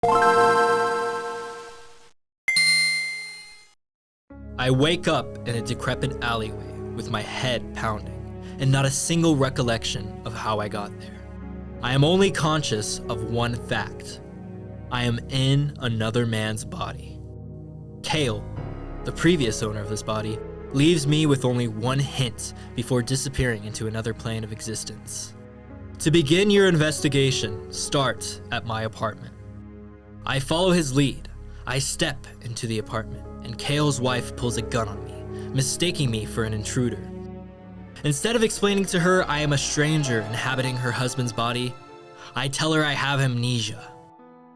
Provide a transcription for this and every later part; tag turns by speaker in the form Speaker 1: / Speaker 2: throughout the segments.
Speaker 1: I wake up in a decrepit alleyway with my head pounding, and not a single recollection of how I got there. I am only conscious of one fact. I am in another man's body. Kale, the previous owner of this body, leaves me with only one hint before disappearing into another plane of existence. To begin your investigation, start at my apartment. I follow his lead. I step into the apartment, and Kale's wife pulls a gun on me, mistaking me for an intruder. Instead of explaining to her I am a stranger inhabiting her husband's body, I tell her I have amnesia.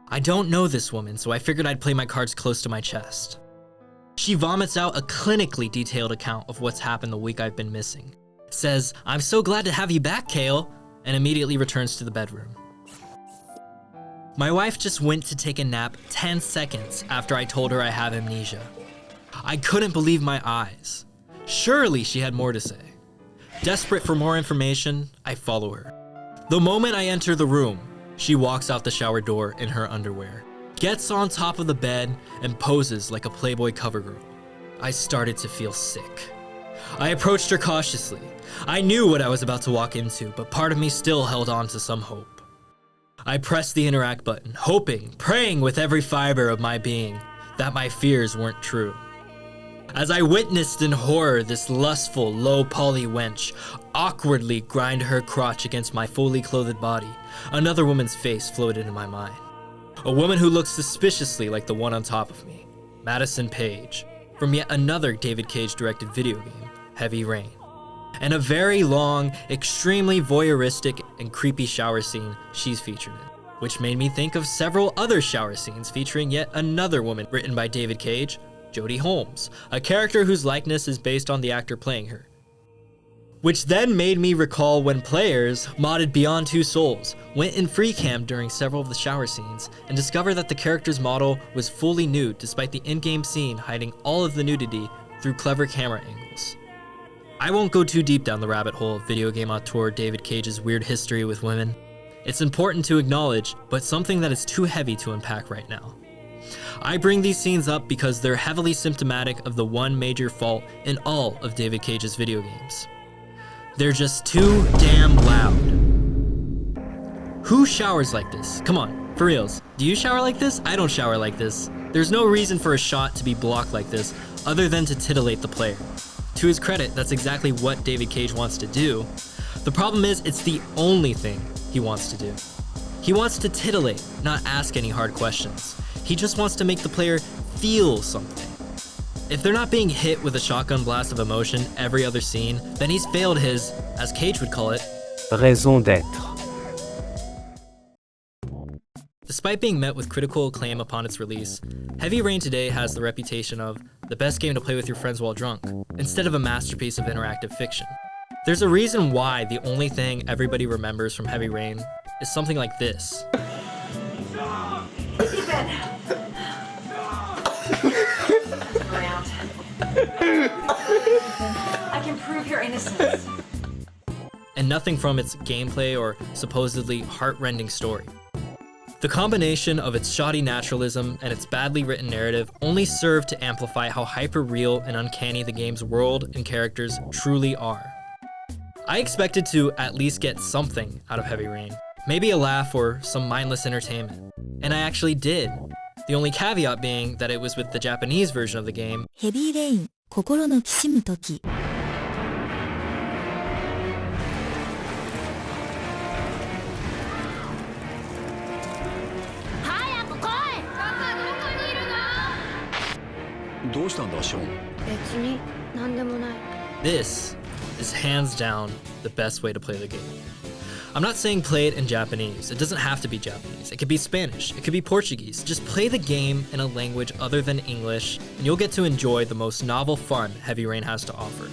Speaker 1: I don't know this woman, so I figured I'd play my cards close to my chest. She vomits out a clinically detailed account of what's happened the week I've been missing, says, "I'm so glad to have you back, Kale," and immediately returns to the bedroom. My wife just went to take a nap 10 seconds after I told her I have amnesia. I couldn't believe my eyes. Surely she had more to say. Desperate for more information, I follow her. The moment I enter the room, she walks out the shower door in her underwear, gets on top of the bed, and poses like a Playboy cover girl. I started to feel sick. I approached her cautiously. I knew what I was about to walk into, but part of me still held on to some hope. I pressed the interact button, hoping, praying with every fiber of my being that my fears weren't true. As I witnessed in horror this lustful, low-poly wench awkwardly grind her crotch against my fully clothed body, another woman's face floated in my mind. A woman who looked suspiciously like the one on top of me, Madison Paige, from yet another David Cage-directed video game, Heavy Rain. And a very long, extremely voyeuristic and creepy shower scene she's featured in, which made me think of several other shower scenes featuring yet another woman written by David Cage, Jodie Holmes, a character whose likeness is based on the actor playing her. Which then made me recall when players, modded Beyond Two Souls, went in free cam during several of the shower scenes and discovered that the character's model was fully nude despite the in-game scene hiding all of the nudity through clever camera angles. I won't go too deep down the rabbit hole of video game auteur David Cage's weird history with women. It's important to acknowledge, but something that is too heavy to unpack right now. I bring these scenes up because they're heavily symptomatic of the one major fault in all of David Cage's video games. They're just too damn loud. Who showers like this? Come on, for reals. Do you shower like this? I don't shower like this. There's no reason for a shot to be blocked like this other than to titillate the player. To his credit, that's exactly what David Cage wants to do. The problem is, it's the only thing he wants to do. He wants to titillate, not ask any hard questions. He just wants to make the player feel something. If they're not being hit with a shotgun blast of emotion every other scene, then he's failed his, as Cage would call it,
Speaker 2: raison d'être.
Speaker 1: Despite being met with critical acclaim upon its release, Heavy Rain today has the reputation of the best game to play with your friends while drunk, instead of a masterpiece of interactive fiction. There's a reason why the only thing everybody remembers from Heavy Rain is something like this.
Speaker 3: I can prove your innocence.
Speaker 1: And nothing from its gameplay or supposedly heart-rending story. The combination of its shoddy naturalism and its badly written narrative only serve to amplify how hyper-real and uncanny the game's world and characters truly are. I expected to at least get something out of Heavy Rain, maybe a laugh or some mindless entertainment, and I actually did. The only caveat being that it was with the Japanese version of the game,
Speaker 4: ヘビーレイン心のきしむ時
Speaker 5: どうしたんだショーン。
Speaker 3: 別に何でもない。
Speaker 1: this is hands down the best way to play the game. I'm not saying play it in Japanese. It doesn't have to be Japanese. It could be Spanish. It could be Portuguese. Just play the game in a language other than English, and you'll get to enjoy the most novel fun Heavy Rain has to offer.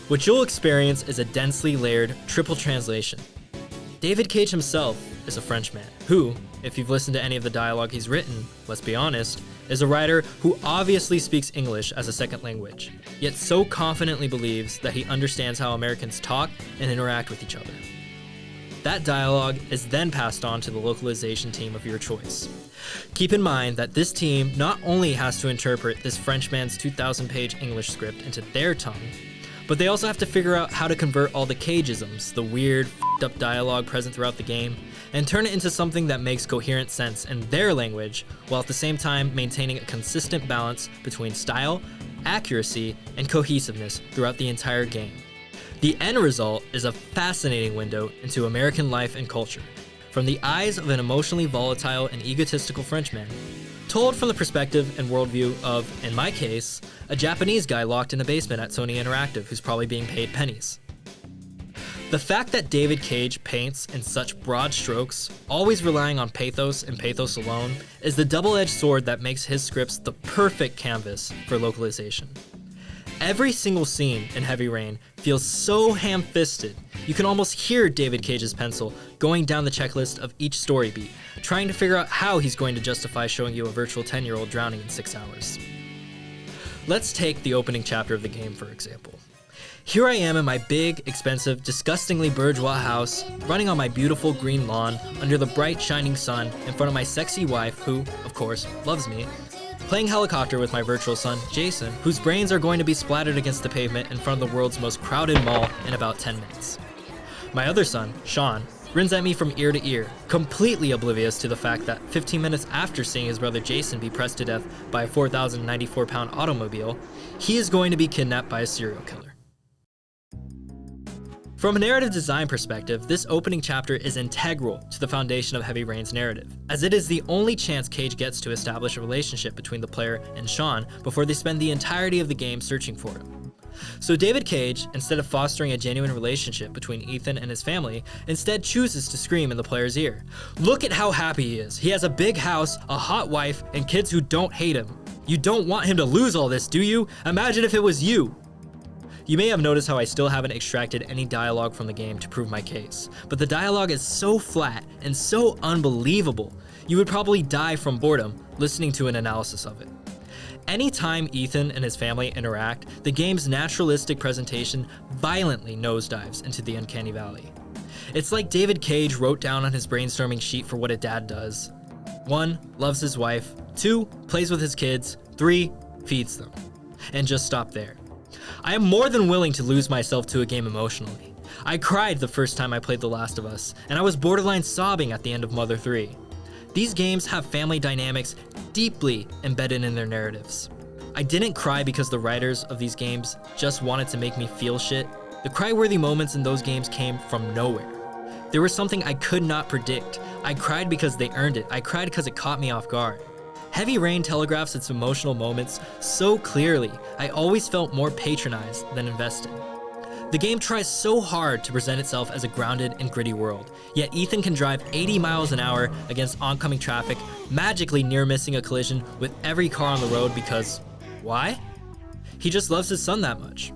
Speaker 1: What you'll experience is a densely layered triple translation. David Cage himself is a Frenchman who, if you've listened to any of the dialogue he's written, let's be honest, is a writer who obviously speaks English as a second language, yet so confidently believes that he understands how Americans talk and interact with each other. That dialogue is then passed on to the localization team of your choice. Keep in mind that this team not only has to interpret this Frenchman's 2,000-page English script into their tongue, but they also have to figure out how to convert all the cageisms, the weird, f***ed-up dialogue present throughout the game, and turn it into something that makes coherent sense in their language, while at the same time maintaining a consistent balance between style, accuracy, and cohesiveness throughout the entire game. The end result is a fascinating window into American life and culture, from the eyes of an emotionally volatile and egotistical Frenchman, told from the perspective and worldview of, in my case, a Japanese guy locked in a basement at Sony Interactive who's probably being paid pennies. The fact that David Cage paints in such broad strokes, always relying on pathos and pathos alone, is the double-edged sword that makes his scripts the perfect canvas for localization. Every single scene in Heavy Rain feels so ham-fisted, you can almost hear David Cage's pencil going down the checklist of each story beat, trying to figure out how he's going to justify showing you a virtual 10-year-old drowning in 6 hours. Let's take the opening chapter of the game, for example. Here I am in my big, expensive, disgustingly bourgeois house, running on my beautiful green lawn, under the bright, shining sun, in front of my sexy wife, who, of course, loves me, playing helicopter with my virtual son, Jason, whose brains are going to be splattered against the pavement in front of the world's most crowded mall in about 10 minutes. My other son, Sean, grins at me from ear to ear, completely oblivious to the fact that 15 minutes after seeing his brother Jason be pressed to death by a 4,094-pound automobile, he is going to be kidnapped by a serial killer. From a narrative design perspective, this opening chapter is integral to the foundation of Heavy Rain's narrative, as it is the only chance Cage gets to establish a relationship between the player and Sean before they spend the entirety of the game searching for him. So David Cage, instead of fostering a genuine relationship between Ethan and his family, instead chooses to scream in the player's ear. Look at how happy he is. He has a big house, a hot wife, and kids who don't hate him. You don't want him to lose all this, do you? Imagine if it was you. You may have noticed how I still haven't extracted any dialogue from the game to prove my case, but the dialogue is so flat and so unbelievable, you would probably die from boredom listening to an analysis of it. Anytime Ethan and his family interact, the game's naturalistic presentation violently nosedives into the uncanny valley. It's like David Cage wrote down on his brainstorming sheet for what a dad does. 1, loves his wife. 2, plays with his kids. 3, feeds them. And just stop there. I am more than willing to lose myself to a game emotionally. I cried the first time I played The Last of Us, and I was borderline sobbing at the end of Mother 3. These games have family dynamics deeply embedded in their narratives. I didn't cry because the writers of these games just wanted to make me feel shit. The cry-worthy moments in those games came from nowhere. There was something I could not predict. I cried because they earned it. I cried because it caught me off guard. Heavy Rain telegraphs its emotional moments so clearly, I always felt more patronized than invested. The game tries so hard to present itself as a grounded and gritty world, yet Ethan can drive 80 miles an hour against oncoming traffic, magically near missing a collision with every car on the road because, why? He just loves his son that much.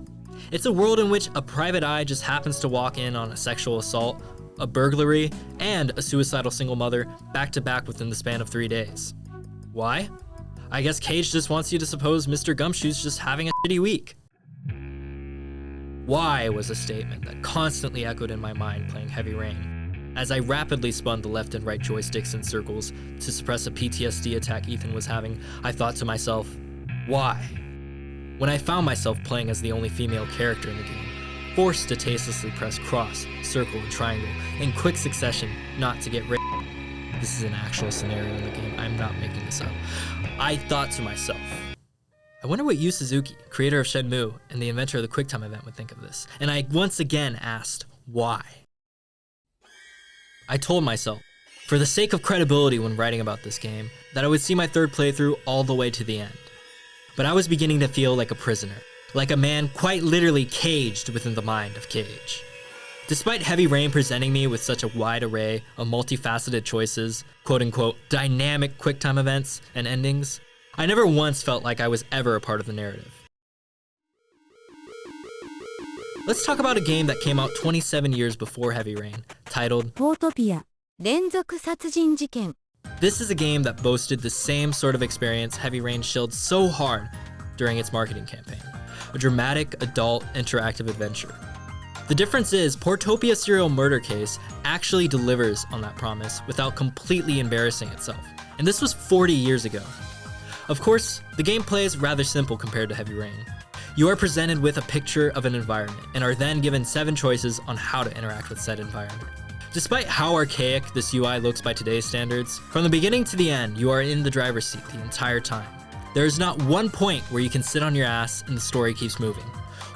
Speaker 1: It's a world in which a private eye just happens to walk in on a sexual assault, a burglary, and a suicidal single mother back to back within the span of 3 days. Why? I guess Cage just wants you to suppose Mr. Gumshoe's just having a shitty week. Why was a statement that constantly echoed in my mind playing Heavy Rain. As I rapidly spun the left and right joysticks in circles to suppress a PTSD attack Ethan was having, I thought to myself, why? When I found myself playing as the only female character in the game, forced to tastelessly press cross, circle, and triangle in quick succession not to get raped. This is an actual scenario in the game, I'm not making this up. I thought to myself, I wonder what Yu Suzuki, creator of Shenmue and the inventor of the QuickTime event, would think of this. And I once again asked, why? I told myself, for the sake of credibility when writing about this game, that I would see my third playthrough all the way to the end. But I was beginning to feel like a prisoner, like a man quite literally caged within the mind of Cage. Despite Heavy Rain presenting me with such a wide array of multifaceted choices, quote-unquote dynamic QuickTime events and endings, I never once felt like I was ever a part of the narrative. Let's talk about a game that came out 27 years before Heavy Rain, titled
Speaker 4: ポートピア連続殺人事件
Speaker 1: This is a game that boasted the same sort of experience Heavy Rain shilled so hard during its marketing campaign, a dramatic, adult, interactive adventure. The difference is Portopia serial murder case actually delivers on that promise without completely embarrassing itself, and this was 40 years ago. Of course, the gameplay is rather simple compared to Heavy Rain. You are presented with a picture of an environment and are then given 7 choices on how to interact with said environment. Despite how archaic this UI looks by today's standards, from the beginning to the end, you are in the driver's seat the entire time. There is not one point where you can sit on your ass and the story keeps moving.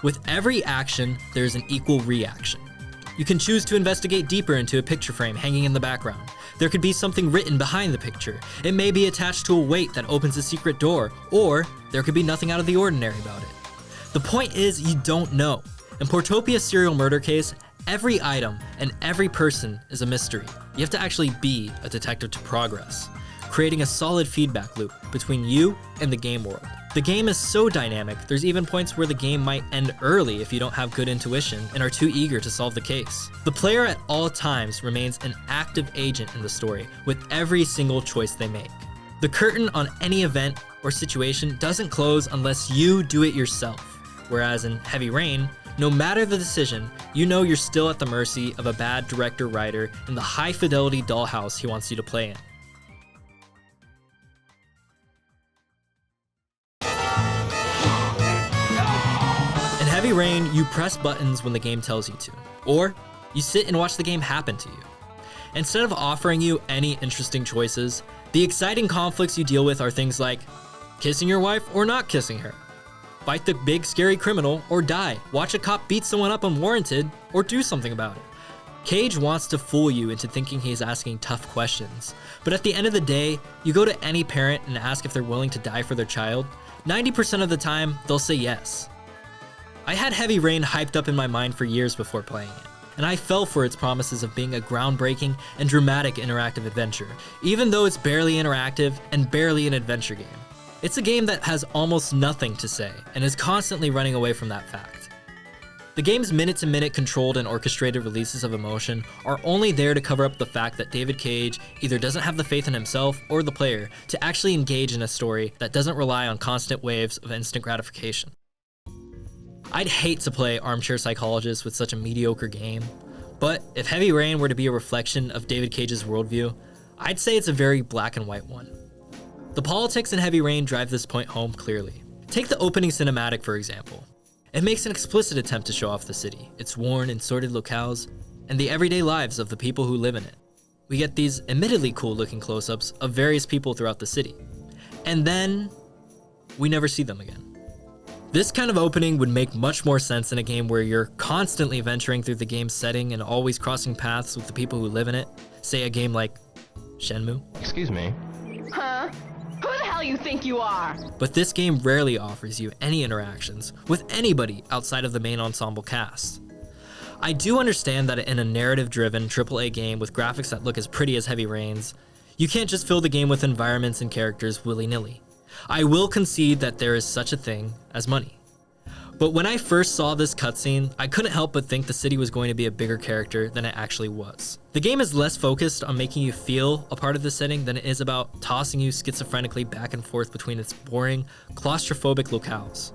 Speaker 1: With every action, there is an equal reaction. You can choose to investigate deeper into a picture frame hanging in the background. There could be something written behind the picture. It may be attached to a weight that opens a secret door, or there could be nothing out of the ordinary about it. The point is, you don't know. In Portopia serial murder case, every item and every person is a mystery. You have to actually be a detective to progress, creating a solid feedback loop between you and the game world. The game is so dynamic, there's even points where the game might end early if you don't have good intuition and are too eager to solve the case. The player at all times remains an active agent in the story with every single choice they make. The curtain on any event or situation doesn't close unless you do it yourself. Whereas in Heavy Rain, no matter the decision, you know you're still at the mercy of a bad director-writer in the high-fidelity dollhouse he wants you to play in. In Heavy Rain, you press buttons when the game tells you to, or you sit and watch the game happen to you. Instead of offering you any interesting choices, the exciting conflicts you deal with are things like kissing your wife or not kissing her, fight the big scary criminal or die, watch a cop beat someone up unwarranted or do something about it. Cage wants to fool you into thinking he's asking tough questions, but at the end of the day, you go to any parent and ask if they're willing to die for their child, 90% of the time, they'll say yes. I had Heavy Rain hyped up in my mind for years before playing it, and I fell for its promises of being a groundbreaking and dramatic interactive adventure, even though it's barely interactive and barely an adventure game. It's a game that has almost nothing to say, and is constantly running away from that fact. The game's minute-to-minute controlled and orchestrated releases of emotion are only there to cover up the fact that David Cage either doesn't have the faith in himself or the player to actually engage in a story that doesn't rely on constant waves of instant gratification. I'd hate to play armchair psychologist with such a mediocre game, but if Heavy Rain were to be a reflection of David Cage's worldview, I'd say it's a very black and white one. The politics in Heavy Rain drive this point home clearly. Take the opening cinematic, for example. It makes an explicit attempt to show off the city, its worn and sordid locales, and the everyday lives of the people who live in it. We get these admittedly cool-looking close-ups of various people throughout the city, and then we never see them again. This kind of opening would make much more sense in a game where you're constantly venturing through the game's setting and always crossing paths with the people who live in it, say a game like Shenmue.
Speaker 2: Excuse me.
Speaker 5: Huh? Who the hell you think you are?
Speaker 1: But this game rarely offers you any interactions with anybody outside of the main ensemble cast. I do understand that in a narrative-driven AAA game with graphics that look as pretty as Heavy Rain's, you can't just fill the game with environments and characters willy-nilly. I will concede that there is such a thing as money. But when I first saw this cutscene, I couldn't help but think the city was going to be a bigger character than it actually was. The game is less focused on making you feel a part of the setting than it is about tossing you schizophrenically back and forth between its boring, claustrophobic locales.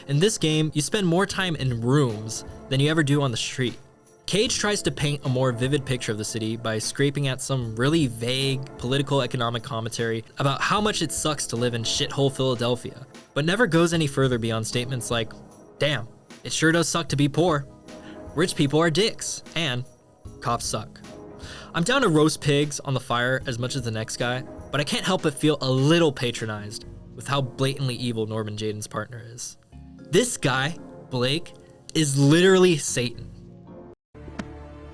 Speaker 1: In this game, you spend more time in rooms than you ever do on the street. Cage tries to paint a more vivid picture of the city by scraping at some really vague political economic commentary about how much it sucks to live in shithole Philadelphia, but never goes any further beyond statements like, "Damn, it sure does suck to be poor. Rich people are dicks," and "Cops suck." I'm down to roast pigs on the fire as much as the next guy, but I can't help but feel a little patronized with how blatantly evil Norman Jayden's partner is. This guy, Blake, is literally Satan.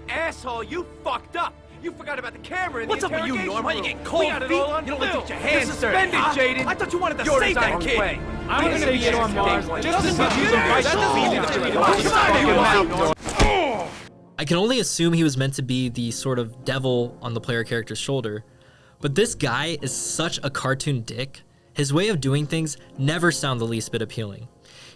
Speaker 6: Asshole, you fucked up! You forgot about the camera in
Speaker 7: What's
Speaker 6: the
Speaker 7: up with you,
Speaker 6: interrogation
Speaker 7: Norm? Why you
Speaker 6: room.
Speaker 7: getting cold
Speaker 6: We got it
Speaker 7: feet?
Speaker 6: all on
Speaker 7: You don't look
Speaker 6: film.
Speaker 7: at your hands,
Speaker 6: You're suspended,
Speaker 7: sir.
Speaker 6: Jayden.
Speaker 7: I thought you wanted to
Speaker 6: You're
Speaker 7: save that
Speaker 6: design
Speaker 7: kid.
Speaker 6: way.
Speaker 7: I'm gonna say
Speaker 6: yes,
Speaker 7: Norm Mars.
Speaker 6: Dave.
Speaker 7: Just
Speaker 6: Doesn't
Speaker 7: because
Speaker 6: mean
Speaker 7: he's
Speaker 6: you
Speaker 7: a vice
Speaker 6: that doesn't mean
Speaker 7: doesn't
Speaker 6: that
Speaker 7: mean
Speaker 6: you're
Speaker 7: that
Speaker 6: fucking
Speaker 7: you're
Speaker 6: mouth.
Speaker 1: I can only assume he was meant to be the sort of devil on the player character's shoulder, but this guy is such a cartoon dick. His way of doing things never sound the least bit appealing.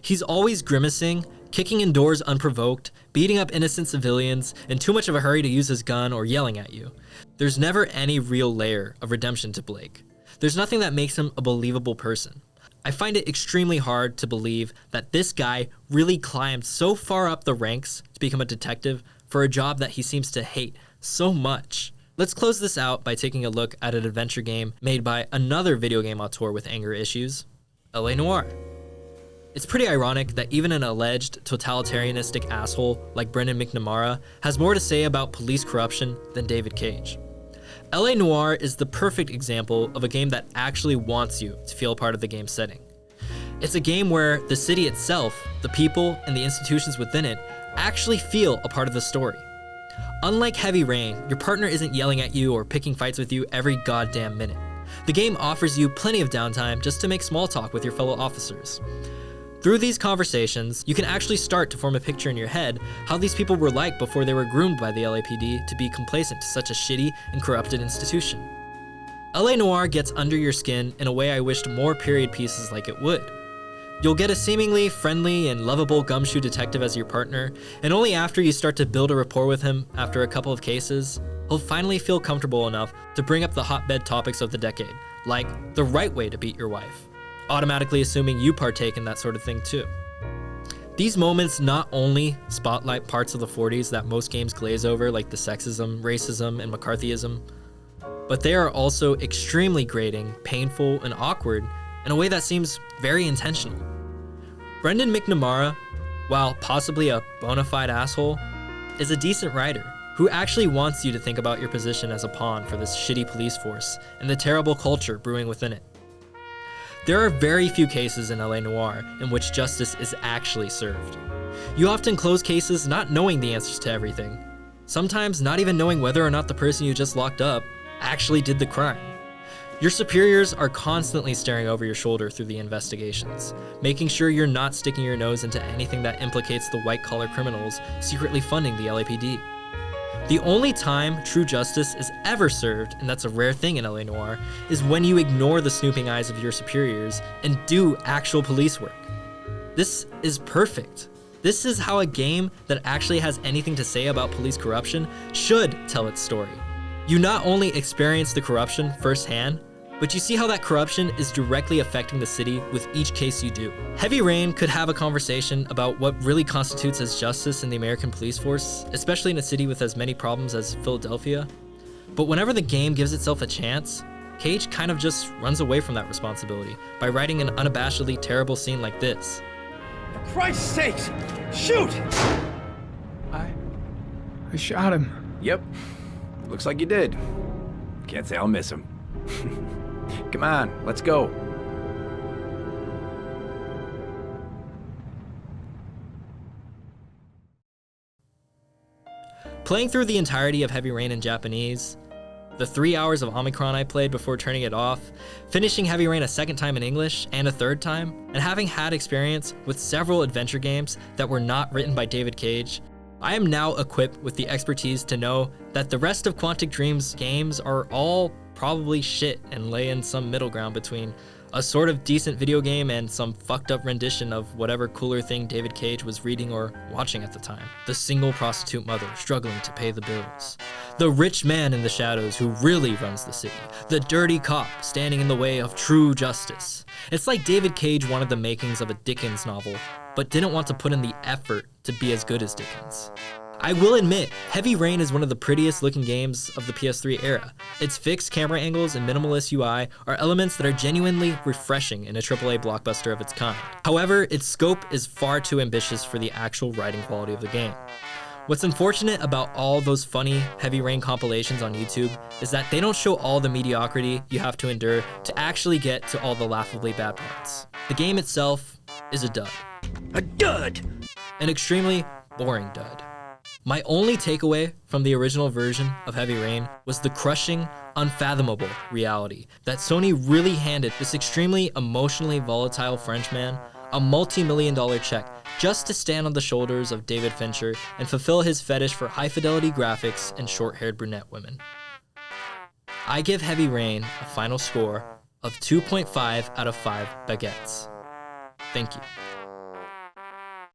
Speaker 1: He's always grimacing, kicking in doors unprovoked, beating up innocent civilians, in too much of a hurry to use his gun or yelling at you. There's never any real layer of redemption to Blake. There's nothing that makes him a believable person. I find it extremely hard to believe that this guy really climbed so far up the ranks to become a detective for a job that he seems to hate so much. Let's close this out by taking a look at an adventure game made by another video game auteur with anger issues, LA Noire. It's pretty ironic that even an alleged totalitarianistic asshole like Brendan McNamara has more to say about police corruption than David Cage. LA Noire is the perfect example of a game that actually wants you to feel part of the game's setting. It's a game where the city itself, the people, and the institutions within it actually feel a part of the story. Unlike Heavy Rain, your partner isn't yelling at you or picking fights with you every goddamn minute. The game offers you plenty of downtime just to make small talk with your fellow officers. Through these conversations, you can actually start to form a picture in your head how these people were like before they were groomed by the LAPD to be complacent to such a shitty and corrupted institution. LA Noire gets under your skin in a way I wished more period pieces like it would. You'll get a seemingly friendly and lovable gumshoe detective as your partner, and only after you start to build a rapport with him after a couple of cases, he'll finally feel comfortable enough to bring up the hotbed topics of the decade, like the right way to beat your wife, automatically assuming you partake in that sort of thing too. These moments not only spotlight parts of the 40s that most games glaze over, like the sexism, racism, and McCarthyism, but they are also extremely grating, painful, and awkward in a way that seems very intentional. Brendan McNamara, while possibly a bona fide asshole, is a decent writer who actually wants you to think about your position as a pawn for this shitty police force and the terrible culture brewing within it. There are very few cases in LA Noire in which justice is actually served. You often close cases not knowing the answers to everything, sometimes not even knowing whether or not the person you just locked up actually did the crime. Your superiors are constantly staring over your shoulder through the investigations, making sure you're not sticking your nose into anything that implicates the white-collar criminals secretly funding the LAPD. The only time true justice is ever served, and that's a rare thing in LA Noire, is when you ignore the snooping eyes of your superiors and do actual police work. This is perfect. This is how a game that actually has anything to say about police corruption should tell its story. You not only experience the corruption firsthand, but you see how that corruption is directly affecting the city with each case you do. Heavy Rain could have a conversation about what really constitutes as justice in the American police force, especially in a city with as many problems as Philadelphia. But whenever the game gives itself a chance, Cage kind of just runs away from that responsibility by writing an unabashedly terrible scene like this.
Speaker 6: For Christ's sakes, shoot!
Speaker 2: I shot him.
Speaker 7: Yep. Looks like you did. Can't say I'll miss him. Come on, let's go.
Speaker 1: Playing through the entirety of Heavy Rain in Japanese, the 3 hours of Omicron I played before turning it off, finishing Heavy Rain a second time in English and a third time, and having had experience with several adventure games that were not written by David Cage, I am now equipped with the expertise to know that the rest of Quantic Dream's games are all probably shit and lay in some middle ground between a sort of decent video game and some fucked up rendition of whatever cooler thing David Cage was reading or watching at the time. The single prostitute mother struggling to pay the bills. The rich man in the shadows who really runs the city. The dirty cop standing in the way of true justice. It's like David Cage wanted the makings of a Dickens novel, but didn't want to put in the effort to be as good as Dickens. I will admit, Heavy Rain is one of the prettiest looking games of the PS3 era. Its fixed camera angles and minimalist UI are elements that are genuinely refreshing in a AAA blockbuster of its kind. However, its scope is far too ambitious for the actual writing quality of the game. What's unfortunate about all those funny Heavy Rain compilations on YouTube is that they don't show all the mediocrity you have to endure to actually get to all the laughably bad parts. The game itself is a dud.
Speaker 6: A dud!
Speaker 1: An extremely boring dud. My only takeaway from the original version of Heavy Rain was the crushing, unfathomable reality that Sony really handed this extremely emotionally volatile Frenchman a multi-million-dollar check just to stand on the shoulders of David Fincher and fulfill his fetish for high-fidelity graphics and short-haired brunette women. I give Heavy Rain a final score of 2.5 out of 5 baguettes. Thank you.